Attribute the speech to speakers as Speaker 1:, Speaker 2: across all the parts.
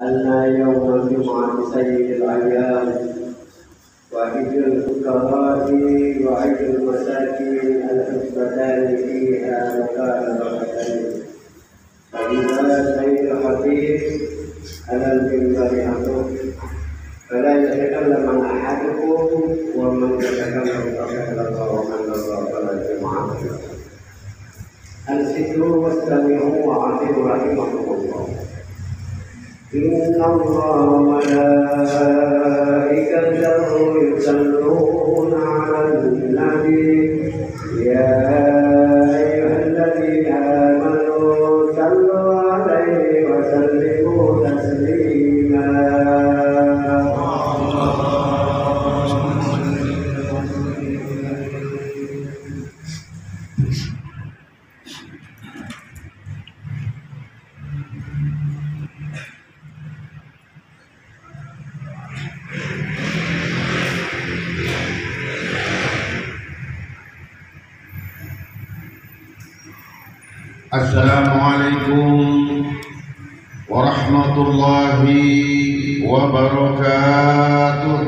Speaker 1: أن يوم الجمعة سيد الأيام وعيد الفقراء وعيد المساكين الحسبتان فيها مكان ركعتين. فإذا سيد الخطيب على المنبر أمره فلا يتكلم أحدكم ومن يتكلم فقد ومن نظر فلا جمعة. أنصتوا واستمعوا وأطيعوا رحمكم الله. إن الله وملائكته يصلون على النبي يا أيها الذين آمنوا صلوا عليه وسلموا تسليما.
Speaker 2: Assalamualaikum warahmatullahi wabarakatuh.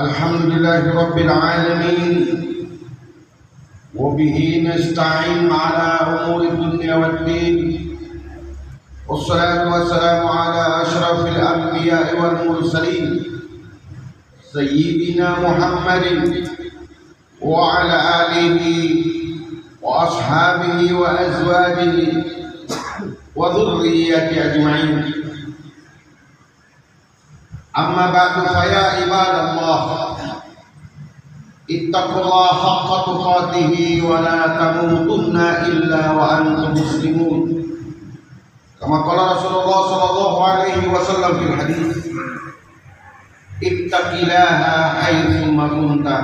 Speaker 2: Alhamdulillah Rabbil Alamin. Wabihi nasta'in ala umuri dunya waddin. Wassalatu wassalamu ala ashrafil anbiya'i wal mursalin Sayyidina Muhammadin wa ala alihi wa ashabihi wa azwajihi wa dhurriyyati ajma'in. Amma ba'du fa ya ibadallah, ittaqullaha haqqa tuqatih wa la tamutunna illa wa antum muslimun. Kama qala Rasulullah sallallahu alaihi wasallam fil hadis, ittaqillaha haitsu ma kunta.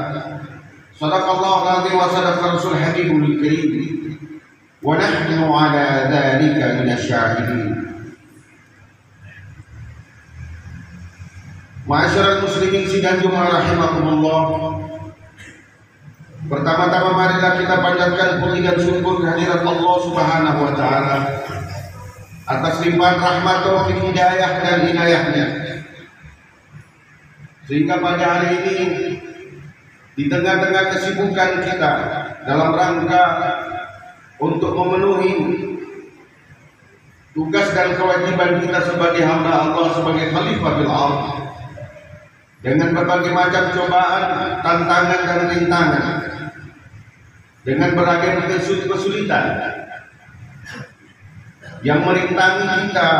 Speaker 2: Sadaqallahu alazim wa sadaqa rasul habibul karim. Wa nahnu ala dzalika minasyahidin. Ma'asyiral muslimin sidang Jumat rahimakumullah. Pertama-tama marilah kita panjatkan puji dan syukur kehadirat Allah Subhanahu wa taala atas limpahan rahmat, taufik, hidayah dan inayahnya. Sehingga pada hari ini di tengah-tengah kesibukan kita dalam rangka untuk memenuhi tugas dan kewajiban kita sebagai hamba Allah, sebagai khalifah bil ardh, dengan berbagai macam cobaan, tantangan dan rintangan, dengan berbagai kesulitan yang merintangi kita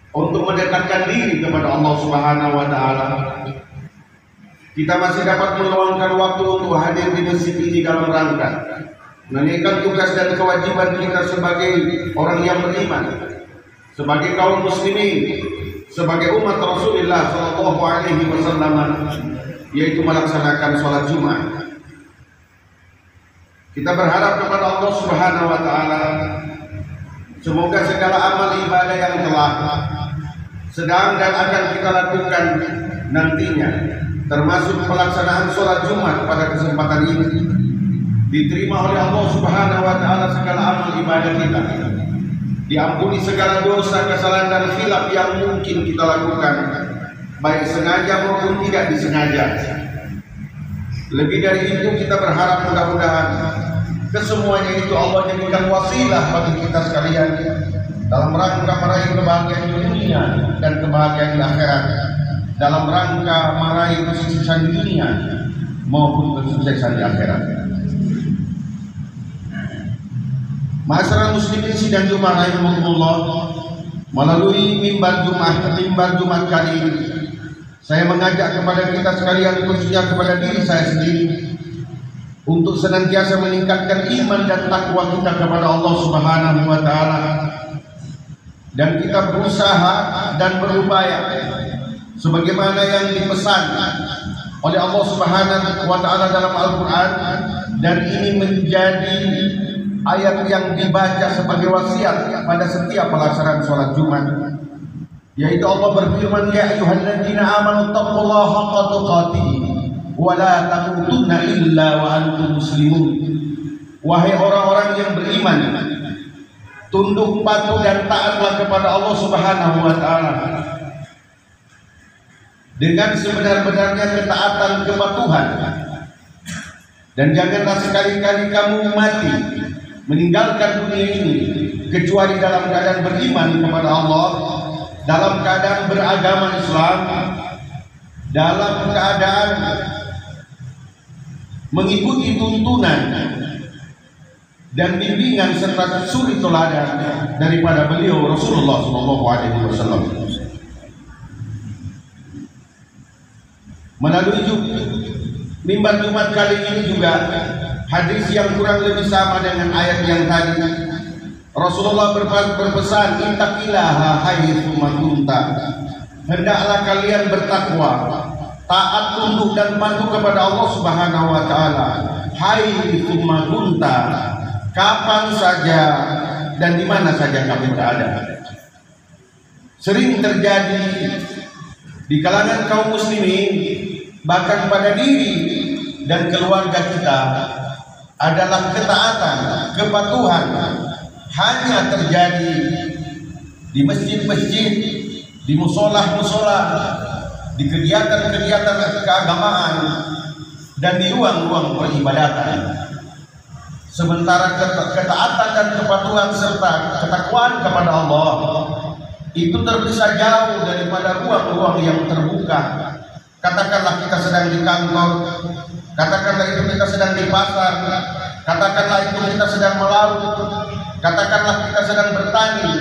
Speaker 2: untuk mendekatkan diri kepada Allah Subhanahu wa taala. Kita masih dapat meluangkan waktu untuk hadir di masjid ini dalam rangka menunaikan tugas dan kewajiban kita sebagai orang yang beriman, sebagai kaum muslimin, sebagai umat Rasulullah sallallahu alaihi wasallam, yaitu melaksanakan sholat Jumat. Kita berharap kepada Allah Subhanahu wa taala semoga segala amal ibadah yang telah, sedang dan akan kita lakukan nantinya, termasuk pelaksanaan sholat Jumat pada kesempatan ini, diterima oleh Allah Subhanahu wa taala segala amal ibadah kita, diampuni segala dosa, kesalahan dan khilaf yang mungkin kita lakukan, baik sengaja maupun tidak disengaja. Lebih dari itu, kita berharap mudah-mudahan kesemuanya itu Allah jadikan wasilah bagi kita sekalian dalam rangka meraih kebahagiaan di dunia dan kebahagiaan di akhirat, dalam rangka meraih kesuksesan di dunia maupun kesuksesan di akhirat. Masyarakat muslimin sidang Jumat rahimahumullah, melalui mimbar Jumat kali ini saya mengajak kepada kita sekalian, khususnya kepada diri saya sendiri, untuk senantiasa meningkatkan iman dan takwa kita kepada Allah Subhanahu wa taala, dan kita berusaha dan berupaya sebagaimana yang dipesan oleh Allah Subhanahu wa taala dalam Al-Qur'an, dan ini menjadi ayat yang dibaca sebagai wasiat pada setiap pelaksanaan sholat Jumat, yaitu Allah berfirman, ya ayyuhalladzina amanu taqullaha haqqa tuqatih wa la tamutunna illa wa antum muslimun. Wahai orang-orang yang beriman, tunduk patuh dan taatlah kepada Allah Subhanahu wa taala dengan sebenar-benarnya ketaatan kepatuhan, dan janganlah sekali-kali kamu mati meninggalkan dunia ini kecuali dalam keadaan beriman kepada Allah, dalam keadaan beragama Islam, dalam keadaan mengikuti tuntunan dan bimbingan serta suri teladan daripada beliau Rasulullah SAW. Melalui mimbar Jumat kali ini juga hadis yang kurang lebih sama dengan ayat yang tadi. Rasulullah berpesan, ittaqillaha haitsu ma kunta, hendaklah kalian bertakwa, taat, tunduk dan patuh kepada Allah Subhanahu wa taala, haitsu ma kunta, kapan saja dan di mana saja kamu berada. Sering terjadi di kalangan kaum muslimin, bahkan pada diri dan keluarga kita, adalah ketaatan, kepatuhan hanya terjadi di masjid-masjid, di musola-musola, di kegiatan-kegiatan keagamaan, dan di ruang-ruang peribadatan. Sementara ketaatan dan kepatuhan serta ketakwaan kepada Allah itu terpisah jauh daripada ruang-ruang yang terbuka. Katakanlah kita sedang di kantor, katakanlah itu kita sedang di pasar, katakanlah itu kita sedang melaut, katakanlah kita sedang bertani,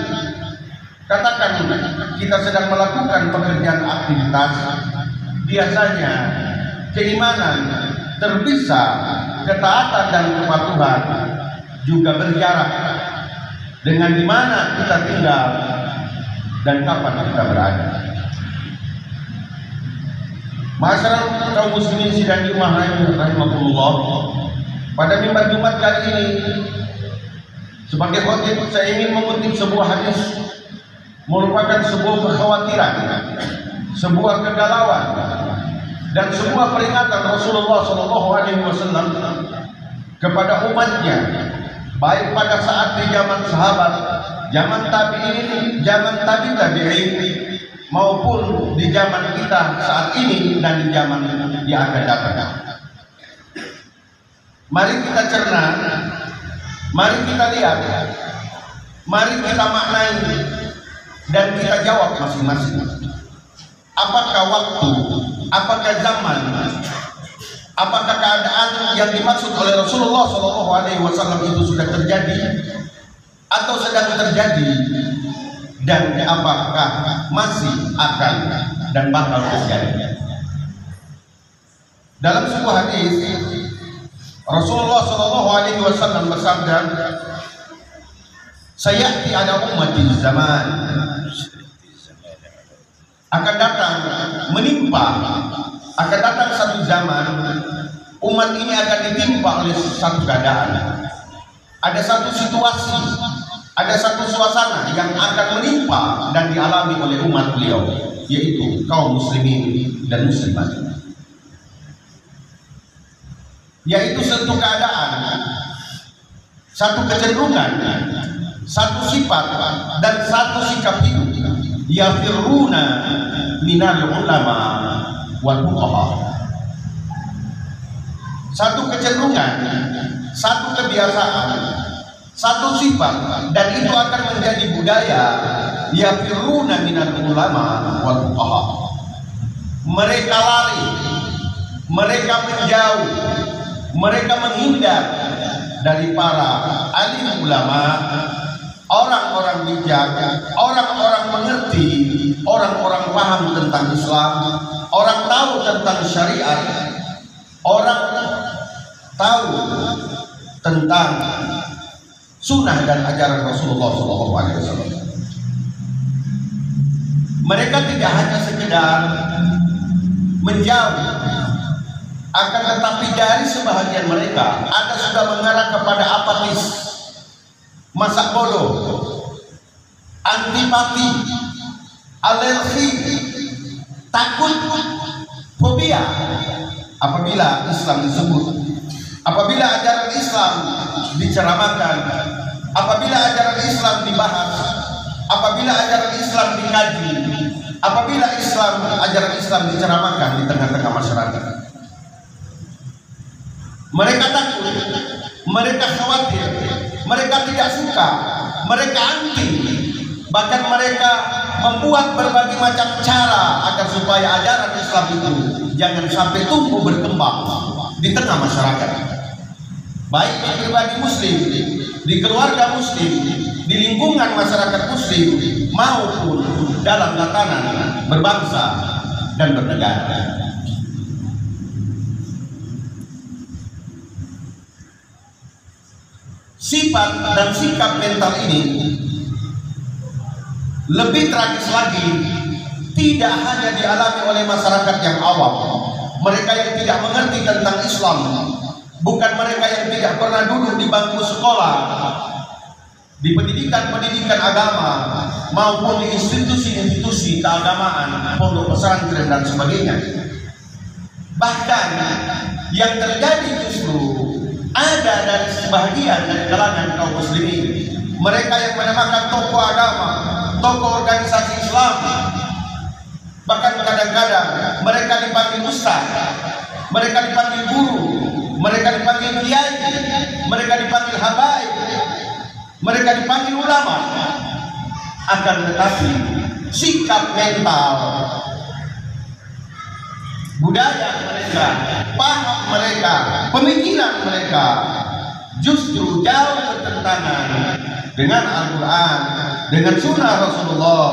Speaker 2: katakanlah kita sedang melakukan pekerjaan aktivitas. Biasanya keimanan terpisah, ketaatan dan kepatuhan juga berjarak dengan di mana kita tinggal dan kapan kita berada. Masyarakat kaum muslimin sidang Jumat rahimahullah, pada mimbar Jumat kali ini sebagai khotib saya ingin mengutip sebuah hadis, merupakan sebuah kekhawatiran, sebuah kegalauan dan semua peringatan Rasulullah SAW kepada umatnya, baik pada saat di zaman sahabat, zaman tabi'in, zaman tabi'in, maupun di zaman kita saat ini dan di zaman yang akan datang. Mari kita cerna, mari kita lihat, mari kita maknai, dan kita jawab masing-masing. Apakah waktu, apakah zaman, apakah keadaan yang dimaksud oleh Rasulullah SAW itu sudah terjadi atau sedang terjadi, dan apakah masih akan dan bakal terjadi? Dalam sebuah hadis Rasulullah SAW bersabda, "Sayati ala ummati zaman." Akan datang menimpa, akan datang satu zaman umat ini akan ditimpa oleh satu keadaan. Ada satu situasi, ada satu suasana yang akan menimpa dan dialami oleh umat beliau, yaitu kaum muslimin dan muslimat. Yaitu satu keadaan, satu kecenderungan, satu sifat dan satu sikap hidup, yafiruna minal ulama wal fuqaha. Satu kecenderungan, satu kebiasaan, satu sifat, dan itu akan menjadi budaya, yafiruna minal ulama wal fuqaha. Mereka lari, mereka menjauh, mereka menghindar dari para alim ulama, orang-orang bijak, orang-orang mengerti, orang-orang paham tentang Islam, orang tahu tentang syariat, orang tahu tentang sunnah dan ajaran Rasulullah SAW. Mereka tidak hanya sekedar menjauh, akan tetapi dari sebahagian mereka ada sudah mengarah kepada apatis, masa bodoh, antipati, alergi, takut, fobia apabila Islam disebut, apabila ajaran Islam diceramakan, apabila ajaran Islam dibahas, apabila ajaran Islam dikaji, apabila ajaran Islam diceramakan di tengah-tengah masyarakat. Mereka takut, mereka khawatir, mereka tidak suka, mereka anti, bahkan mereka membuat berbagai macam cara agar supaya ajaran Islam itu jangan sampai tumbuh berkembang di tengah masyarakat, baik di pribadi muslim, di keluarga muslim, di lingkungan masyarakat muslim, maupun dalam tatanan berbangsa dan bernegara. Sifat dan sikap mental ini lebih tragis lagi, tidak hanya dialami oleh masyarakat yang awam, mereka yang tidak mengerti tentang Islam, bukan mereka yang tidak pernah duduk di bangku sekolah, di pendidikan agama, maupun di institusi-institusi keagamaan, pondok pesantren dan sebagainya. Bahkan yang terjadi justru ada dari sebahagian dari kalangan kaum muslimin, mereka yang menamakan tokoh agama, tokoh organisasi Islam, bahkan kadang-kadang mereka dipanggil ustaz, mereka dipanggil guru, mereka dipanggil kiai, mereka dipanggil habaib, mereka dipanggil ulama. Akan tetapi sikap mental, budaya mereka, paham mereka, pemikiran mereka justru jauh bertentangan dengan Al-Quran, dengan sunnah Rasulullah,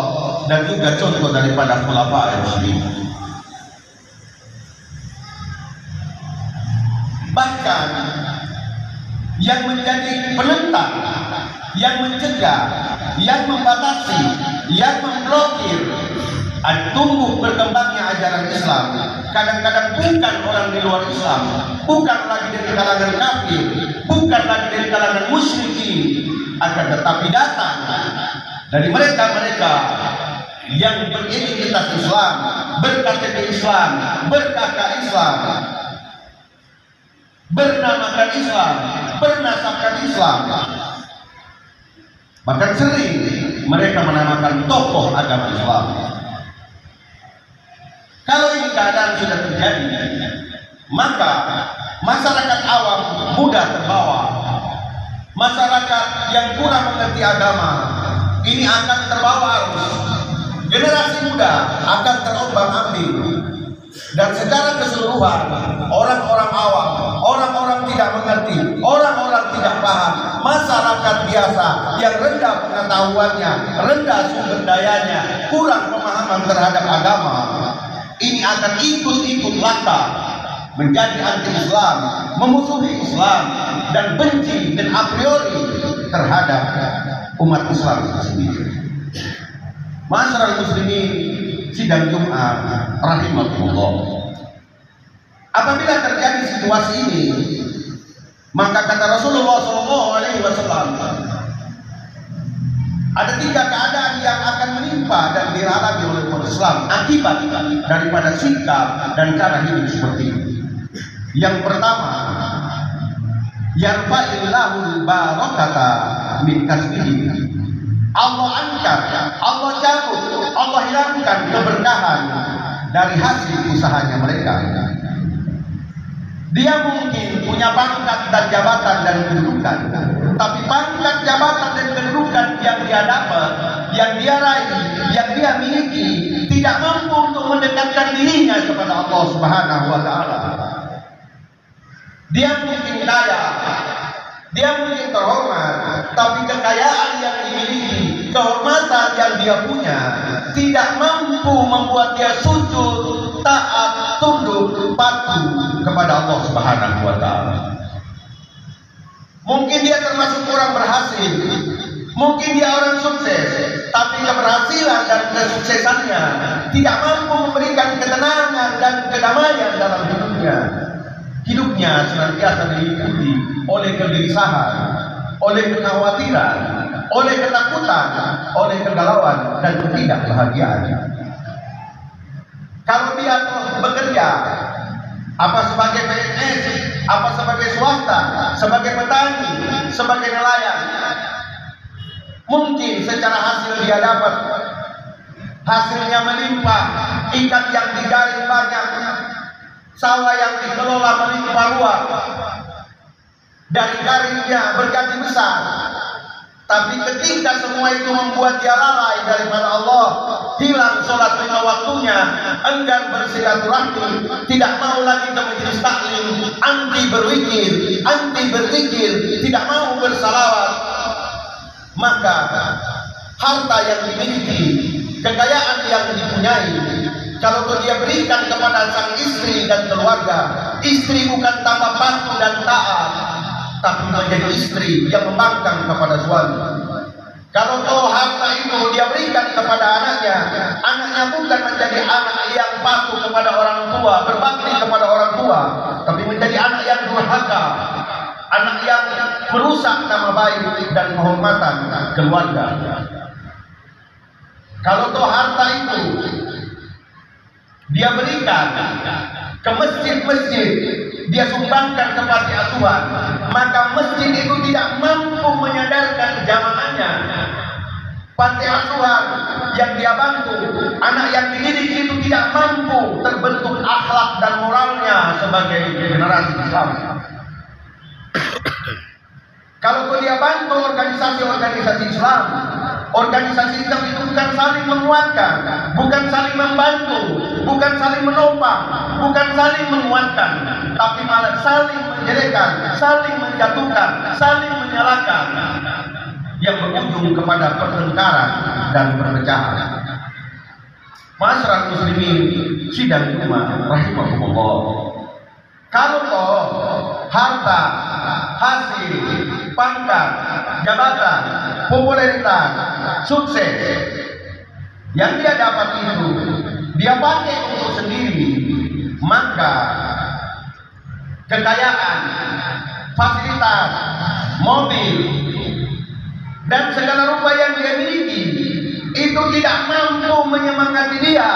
Speaker 2: dan juga contoh daripada khulafa'i rasyidin. Bahkan yang menjadi penentang, yang mencegah, yang membatasi, yang memblokir tumbuh berkembangnya ajaran Islam, kadang-kadang bukan orang di luar Islam, bukan lagi dari kalangan kafir, bukan lagi dari kalangan musyrikin, akan tetapi datang dari mereka-mereka yang beridentitas Islam, berKTP Islam, ber-KK Islam, bernamakan Islam, bernasabkan Islam. Bahkan sering mereka menamakan tokoh agama Islam. Kalau ini keadaan sudah terjadi, maka masyarakat awam mudah terbawa. Masyarakat yang kurang mengerti agama ini akan terbawa arus. Generasi muda akan terombang-ambing. Dan secara keseluruhan, orang-orang awam, orang-orang tidak mengerti, orang-orang tidak paham, masyarakat biasa yang rendah pengetahuannya, rendah sumber dayanya, kurang pemahaman terhadap agama, ini akan ikut-ikut langkah menjadi anti-Islam, memusuhi Islam, dan benci dan a priori terhadap umat Islam itu sendiri. Masyarakat muslimin sidang Jumat rahimahullah. Apabila terjadi situasi ini, maka kata Rasulullah SAW, ada 3 keadaan yang akan menimpa dan dialami oleh umat Islam akibat daripada sikap dan cara hidup seperti ini. Yang pertama, yarfa'illahul barakata min kasbihi. Allah angkat, Allah cabut, Allah hilangkan keberkahan dari hasil usahanya mereka. Dia mungkin punya pangkat dan jabatan dan kedudukan, tapi pangkat, jabatan dan kedudukan yang dia dapat, yang dia raih, yang dia miliki tidak mampu untuk mendekatkan dirinya kepada Allah Subhanahu wa Ta'ala. Dia mungkin kaya, dia mungkin terhormat, tapi kekayaan yang dimiliki, kehormatan yang dia punya tidak mampu membuat dia sujud, taat, tunduk, patuh kepada Allah Subhanahu wa Ta'ala. Mungkin dia termasuk orang berhasil, mungkin dia orang sukses, tapi keberhasilan dan kesuksesannya tidak mampu memberikan ketenangan dan kedamaian dalam hidupnya. Hidupnya senantiasa diikuti oleh kegelisahan, oleh kekhawatiran, oleh ketakutan, oleh kegalauan dan ketidakbahagiaan. Kalau dia bekerja, apa sebagai PNS, apa sebagai swasta, sebagai petani, sebagai nelayan, mungkin secara hasil dia dapat, hasilnya melimpah, ikan yang dijaring banyak, sawah yang dikelola melimpah ruah, dari karirnya bergaji besar. Tapi ketika semua itu membuat dia lalai daripada Allah, hilang sholat 5 waktunya, enggan bersilaturahmi, tidak mau lagi ke majelis taklim, anti berzikir, anti berzikir, tidak mau bersalawat, maka harta yang dimiliki, kekayaan yang dipunyai, kalau dia berikan kepada sang istri dan keluarga, istri bukan tambah patuh dan taat, tapi menjadi istri yang membangkang kepada suami. Kalau harta itu dia berikan kepada anaknya, anaknya bukan menjadi anak yang patuh kepada orang tua, berbakti kepada orang tua, tapi menjadi anak yang durhaka, anak yang merusak nama baik dan kehormatan keluarga. Kalau harta itu dia berikan ke masjid-masjid, dia sumbangkan ke panti asuhan, maka masjid itu tidak mampu menyadarkan jamaahnya. Panti asuhan yang dia bantu, anak yang dididik itu tidak mampu terbentuk akhlak dan moralnya sebagai generasi Islam. Kalau dia bantu organisasi-organisasi Islam, organisasi Islam itu bukan saling menguatkan, bukan saling membantu, bukan saling menopang, bukan saling menguatkan, tapi malah saling menjelekan, saling menjatuhkan, saling menyalahkan, yang berujung kepada pertengkaran dan perpecahan. Masyarakat muslimin sidang Jumat rahimahullah. Kalau harta, hasil, pangkat, jabatan, popularitas, sukses yang dia dapat itu dia pakai untuk sendiri, maka kekayaan, fasilitas, mobil, dan segala rupa yang dia miliki itu tidak mampu menyemangati dia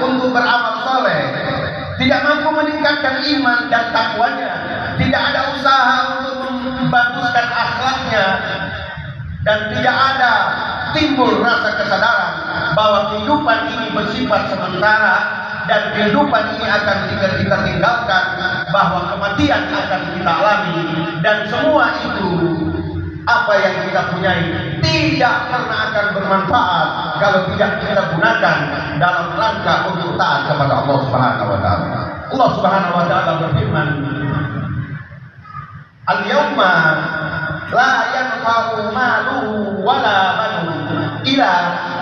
Speaker 2: untuk beramal soleh, tidak mampu meningkatkan iman dan takwanya, tidak ada usaha untuk membaguskan akhlaknya, dan tidak ada timbul rasa kesadaran bahwa kehidupan ini bersifat sementara dan kehidupan ini akan kita tinggalkan, bahwa kematian akan kita alami, dan semua itu apa yang kita punyai tidak pernah akan bermanfaat kalau tidak kita gunakan dalam rangka untuk taat kepada Allah Subhanahu wa taala. Allah Subhanahu wa taala berfirman, "Al-yauma la yanfa'u malun wala banun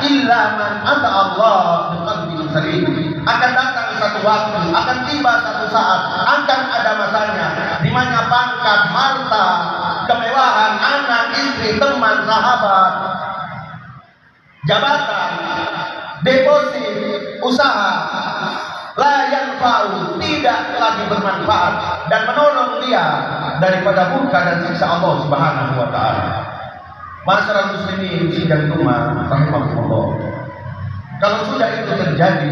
Speaker 2: illa man ata Allah biqalbin salim." Akan datang satu waktu, akan tiba satu saat, akan ada masanya di mana pangkat, harta, kemewahan, anak, istri, teman, sahabat, jabatan, deposit, usaha, la yanfa'u, tidak lagi bermanfaat dan menolong dia daripada murka dan siksa Allah Subhanahu wa taala. Masyarakat muslimin sidang rumah rahimahullah. Kalau sudah itu terjadi,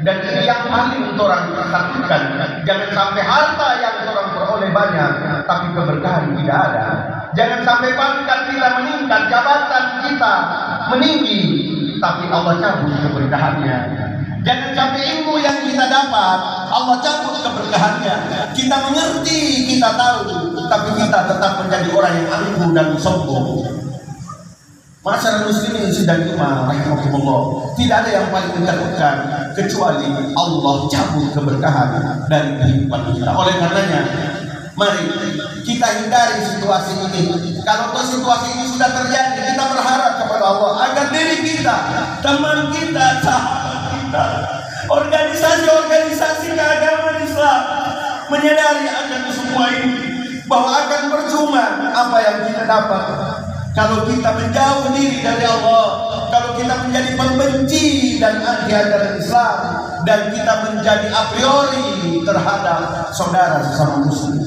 Speaker 2: dan ini yang paling orang takutkan, jangan sampai harta yang orang peroleh banyak tapi keberkahan tidak ada. Jangan sampai pangkat kita meningkat, jabatan kita meninggi tapi Allah cabut keberkahannya. Jangan sampai ilmu yang kita dapat Allah cabut keberkahannya. Kita mengerti, kita tahu, tapi kita tetap menjadi orang yang angkuh dan sombong. Masyarakat muslimin sidang Jumat rahimahullah, tidak ada yang paling ditakutkan kecuali Allah cabut keberkahan dari kehidupan kita. Oleh karenanya, mari kita hindari situasi ini. Kalau situasi ini sudah terjadi, kita berharap kepada Allah agar diri kita, teman kita, sahabat kita, organisasi-organisasi keagamaan Islam menyadari akan semua ini, bahwa akan percuma apa yang kita dapat kalau kita menjauh diri dari Allah, kalau kita menjadi pembenci dan anti ajaran Islam, dan kita menjadi a priori terhadap saudara sesama muslim.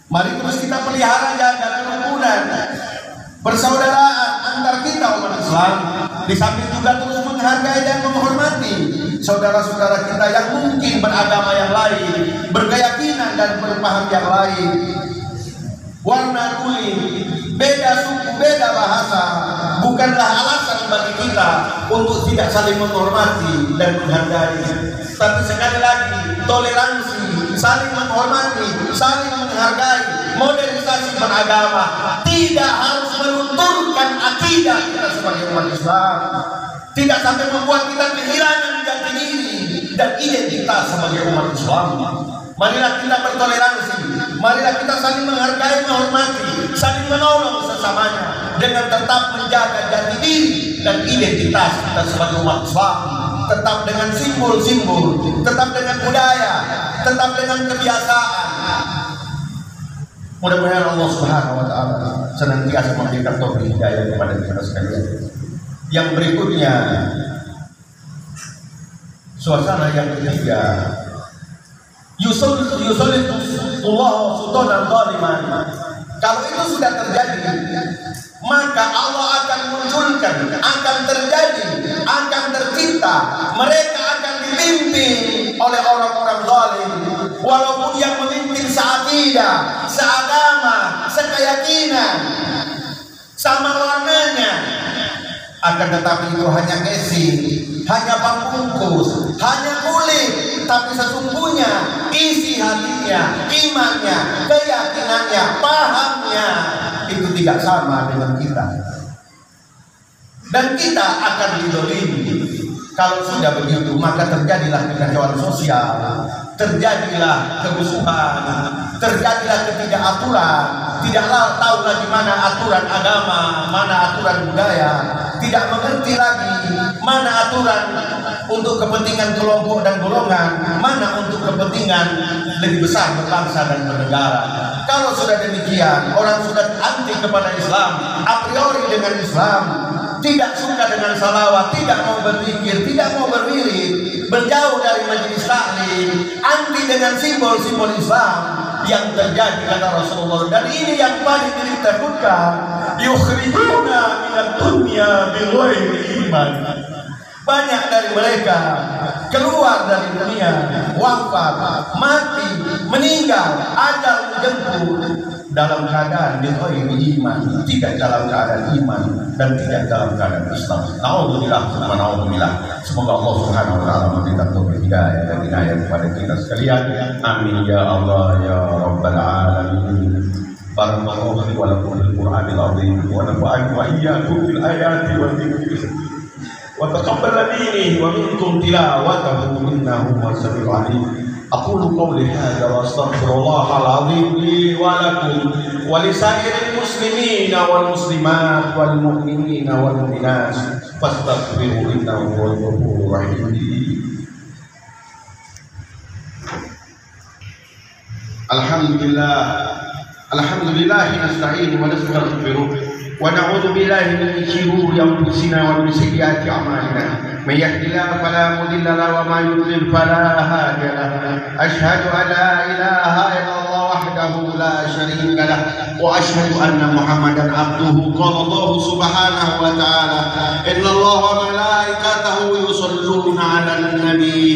Speaker 2: Mari terus kita pelihara, jaga kerukunan, persaudaraan antar kita umat Islam. Di samping juga terus menghargai dan menghormati saudara-saudara kita yang mungkin beragama yang lain, berkeyakinan dan berpaham yang lain, warna kulit, beda suku, beda bahasa, bukanlah alasan bagi kita untuk tidak saling menghormati dan menghargai. Tapi sekali lagi, toleransi, saling menghormati, saling menghargai, modernisasi beragama tidak harus melunturkan akidah kita sebagai umat Islam, tidak sampai membuat kita kehilangan jati diri dan identitas sebagai umat Islam. Marilah kita bertoleransi, marilah kita saling menghargai, menghormati, saling menolong sesamanya dengan tetap menjaga jati diri dan identitas kita sebagai umat Islam, tetap dengan simbol-simbol, tetap dengan budaya, tetap dengan kebiasaan. Mudah-mudahan Allah Subhanahu wa taala senantiasa memberikan taufik hidayah kepada kita sekalian. Yang berikutnya, suasana yang ketiga, yusolitullah sultanan zaliman. Kalau itu sudah terjadi, maka Allah akan munculkan, akan terjadi, akan tercipta, mereka akan dipimpin oleh orang-orang zalim. Walaupun yang memimpin seakidah, seagama, sekeyakinan, sama warnanya, akan tetapi itu hanya casing, hanya pembungkus, hanya kulit, tapi sesungguhnya isi hatinya, imannya, keyakinannya, pahamnya itu tidak sama dengan kita, dan kita akan didolimi. Kalau sudah begitu, maka terjadilah kekacauan sosial, terjadilah kerusuhan, terjadilah ketidakaturan, tidaklah tahu lagi mana aturan agama, mana aturan budaya, tidak mengerti lagi mana aturan untuk kepentingan kelompok dan golongan, mana untuk kepentingan lebih besar berbangsa dan bernegara. Kalau sudah demikian, orang sudah anti kepada Islam, a priori dengan Islam, tidak suka dengan salawat, tidak mau berzikir, tidak mau berwirid, berjauh dari majelis taklim, anti dengan simbol-simbol Islam yang terjadi kata Rasulullah. Dan ini yang paling ditakutkan, yukhrijuna minal minad dunya bighairi iman. Banyak dari mereka keluar dari dunia, wafat, mati, meninggal, ajal menjemput dalam keadaan bighairi iman, tidak dalam keadaan iman dan tidak dalam keadaan Islam. Naudzubillah. Semoga Allah Subhanahu wa taala memberikan taufik hidayah dan inayah kepada kita sekalian. Amin ya Allah ya rabbal alamin. Barakallahu li wa lakum fil Qur'anil azim wa nafa'ani wa iyyakum bil ayati wa dzikri wa taqabbal minni wa minkum tilawatahu innahu huwas samiul alim. Aqulu qawli hadza wa astaghfirullahal azim li wa lakum wa li sa'iril muslimina wal muslimat wal mu'minina wal mu'minat fastaghfiruhu innahu huwal ghafurur rahim. Alhamdulillah nasta'inu wa nastaghfiruh wa na'udzu billahi min shururi anfusina wa min sayyiati a'malina. من يهد الله فلا مضل له وما يضلل فلا هادي له. أشهد أن لا إله إلا الله وحده لا شريك له وأشهد أن محمدا عبده. قال الله سبحانه وتعالى إن الله وملائكته يصلون على النبي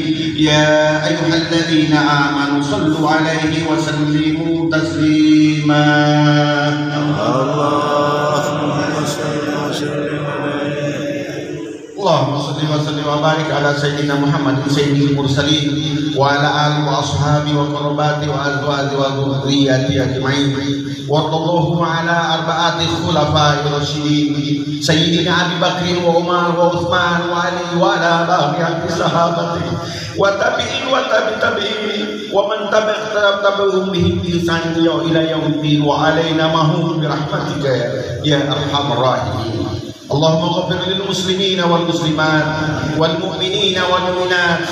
Speaker 2: يا أيها الذين آمنوا صلوا عليه وسلموا تسليما. Allahumma salli wa sallim wa barik ala sayyidina Muhammad sayyidil mursalin wa ala alihi wa ashabihi wa qurabati wa azwaji wa dhurriyyati ajma'in wa radallahu ala arba'ati khulafa'ir rasyidin sayyidina Abi Bakr wa Umar wa Utsman wa Ali wa ala baqiyati sahabati wa tabi'in wa tabi'in wa man tabi'ahum bihim bi ihsan ila yaumiddin wa alaina mahum bi rahmatika ya arhamar rahimin. Allahumma ghfir lil muslimina wal muslimat wal mu'minina wal mu'minat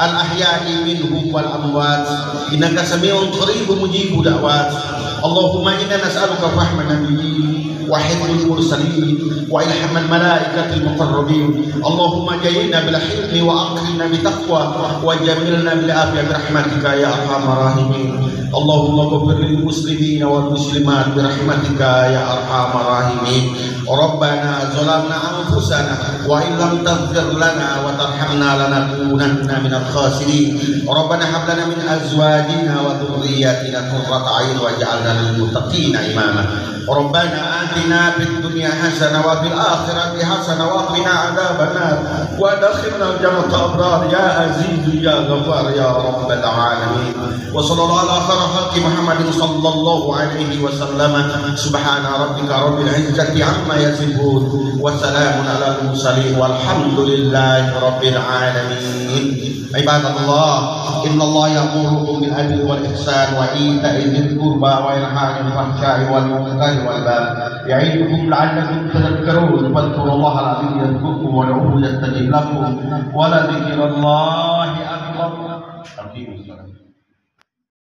Speaker 2: al ahya'i minhum wal amwat innaka sami'un qaribun mujibud da'wat. Allahumma inna nas'aluka fahma nabiyyin wa hifdzal mursalin wa ilhamal malaikatil muqarrabin. Allahumma jayyina bil hilmi wa aqrimna bit taqwa wa jamilna bil afiyati bi rahmatika ya arhamar rahimin. Allahumma ghfir lil muslimina wal muslimat bi rahmatika ya arhamar rahimin. Rabbana zalamna anfusana wa in lam taghfir lana wa tarhamna lanakunanna minal khasirin. Rabbana hab lana min azwajina wa dhurriyyatina qurrata a'yun waj'alna lil muttaqina imama. Rabbana atina fid dunya hasanah wa fil akhirati hasanah wa qina adzabannar wa adkhilna jannata abrar ya aziz ya ghafar ya rabbal alamin. Wa sallallahu ala khairi Muhammadin sallallahu alaihi wasallam. Subhana rabbika rabbil izzati amma yasifun wa salamun alal mursalin walhamdulillahi rabbil alamin. Ibadallah, innallaha ya'murukum bil adli wal ihsan wa ita'i dzil qurba wa yanha 'anil fahsya'i wal munkari wal baghi ya'idukum la'allakum tadhakkarun. Fadhkurullaha al-'azim yadhkurkum wa ud'uhu yastajib lakum wa la dzikrullahi akbar.